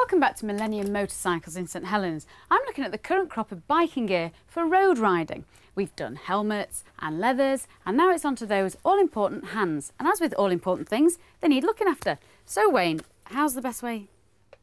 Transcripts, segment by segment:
Welcome back to Millennium Motorcycles in St Helens. I'm looking at the current crop of biking gear for road riding. We've done helmets and leathers, and now it's on to those all-important hands. And as with all-important things, they need looking after. So Wayne, how's the best way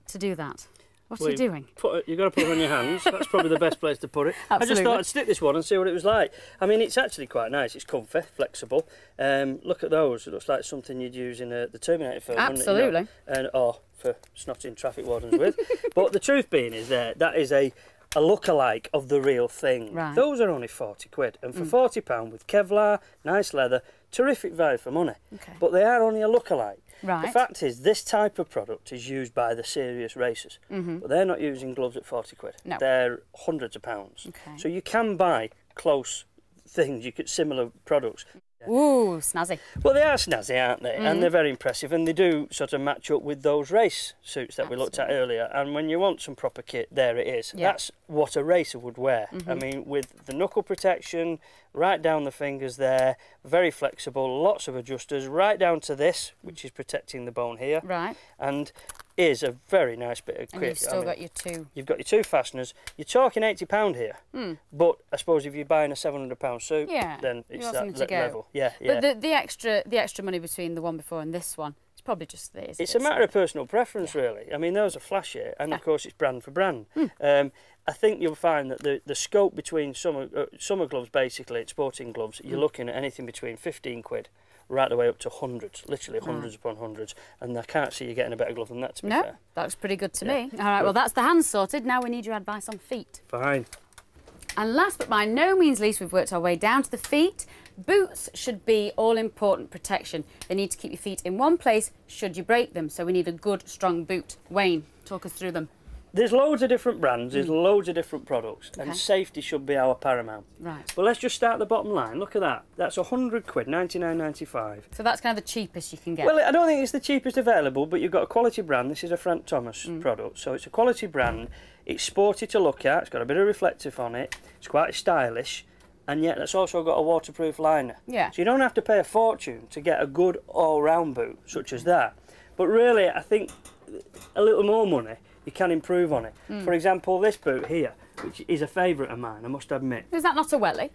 to do that? What are you doing? You've got to put it on your hands. That's probably the best place to put it. Absolutely. I just thought I'd stick this one and see what it was like. I mean, it's actually quite nice. It's comfy, flexible. Look at those. It looks like something you'd use in the Terminator film. Absolutely. Or for snotting traffic wardens with. But the truth being is that is a look-alike of the real thing. Right. Those are only 40 quid. And for £40 with Kevlar, nice leather, terrific value for money. Okay. But they are only a look-alike. Right. The fact is, this type of product is used by the serious racers, but they're not using gloves at 40 quid. No. They're hundreds of pounds. Okay. So you can buy close things, similar products. Ooh, snazzy. Well, they are snazzy, aren't they? And they're very impressive, and they do sort of match up with those race suits that we looked at earlier. And when you want some proper kit, there it is. Yeah. That's what a racer would wear. I mean, with the knuckle protection, right down the fingers there, very flexible, lots of adjusters, right down to this, which is protecting the bone here. Right. And is a very nice bit of kit. And you've still got your two. You've got your two fasteners. You're talking £80 here. But I suppose if you're buying a £700 suit, then it's that level. Yeah, yeah. But the extra money between the one before and this one, it's probably just this. It's a matter of personal preference, really. I mean, those are flashy, and of course it's brand for brand. I think you'll find that the scope between summer gloves, basically, sporting gloves, you're looking at anything between 15 quid right the way up to hundreds, literally hundreds upon hundreds, and I can't see you getting a better glove than that, to be fair. No, that looks pretty good to me. All right, well, that's the hands sorted. Now we need your advice on feet. Fine. And last but by no means least, we've worked our way down to the feet. Boots should be all-important protection. They need to keep your feet in one place should you break them, so we need a good, strong boot. Wayne, talk us through them. There's loads of different brands, there's loads of different products, and safety should be our paramount. Right. But let's just start at the bottom line. Look at that. That's 100 quid, 99.95. So that's kind of the cheapest you can get. Well, I don't think it's the cheapest available, but you've got a quality brand. This is a Frank Thomas product, so it's a quality brand. It's sporty to look at, it's got a bit of reflective on it, it's quite stylish, and yet it's also got a waterproof liner. Yeah. So you don't have to pay a fortune to get a good all-round boot such as that. But really, I think a little more money, you can improve on it. For example, this boot here, which is a favourite of mine, I must admit. Is that not a welly?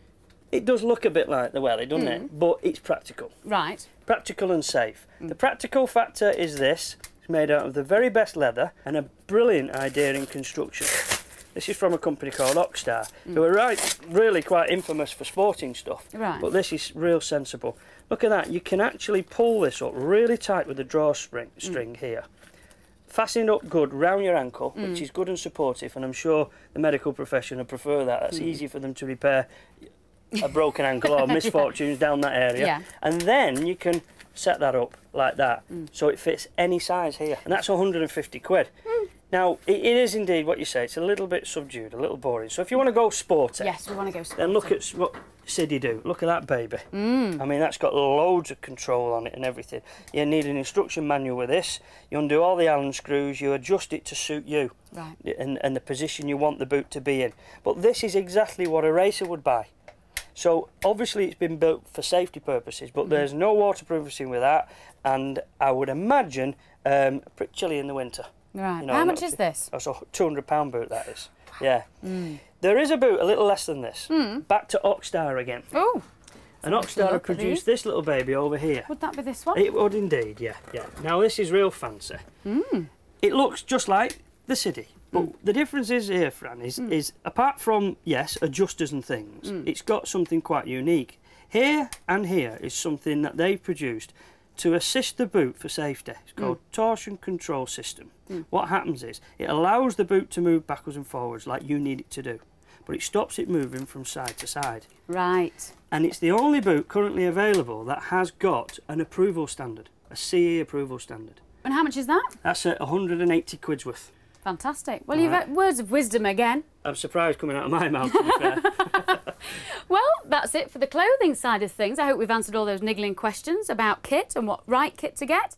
It does look a bit like the welly, doesn't it? But it's practical. Right. Practical and safe. The practical factor is this. It's made out of the very best leather and a brilliant idea in construction. This is from a company called Oxstar, who are really quite infamous for sporting stuff. Right. But this is real sensible. Look at that. You can actually pull this up really tight with the drawstring here. Fasten it up good round your ankle, which is good and supportive, and I'm sure the medical profession would prefer that. That's easy for them to repair a broken ankle or misfortunes down that area. Yeah. And then you can set that up like that, so it fits any size here. And that's 150 quid. Now, it is indeed what you say, it's a little bit subdued, a little boring. So if you want to go sporty, yes, we want to go sporty. Then look at what Siddy do. Look at that baby. I mean, that's got loads of control on it and everything. You need an instruction manual with this. You undo all the Allen screws, you adjust it to suit you. Right. And the position you want the boot to be in. But this is exactly what a racer would buy. So obviously it's been built for safety purposes, but there's no waterproofing with that, and I would imagine pretty chilly in the winter. Right. You know, how much is this? That's a £200 boot, that is. Yeah. There is a boot a little less than this. Back to Oxstar again. Oh. And Oxstar have produced this little baby over here. Would that be this one? It would indeed, yeah, yeah. Now this is real fancy. It looks just like the Siddy. But the difference is here, Fran, is apart from, yes, adjusters and things, it's got something quite unique. Here and here is something that they've produced to assist the boot for safety. It's called torsion control system. What happens is it allows the boot to move backwards and forwards like you need it to do, but it stops it moving from side to side. Right. And it's the only boot currently available that has got an approval standard, a CE approval standard. And how much is that? That's 180 quid's worth. Fantastic. Well, you've had words of wisdom again. I'm surprised coming out of my mouth, to be fair. Well, that's it for the clothing side of things. I hope we've answered all those niggling questions about kit and what right kit to get.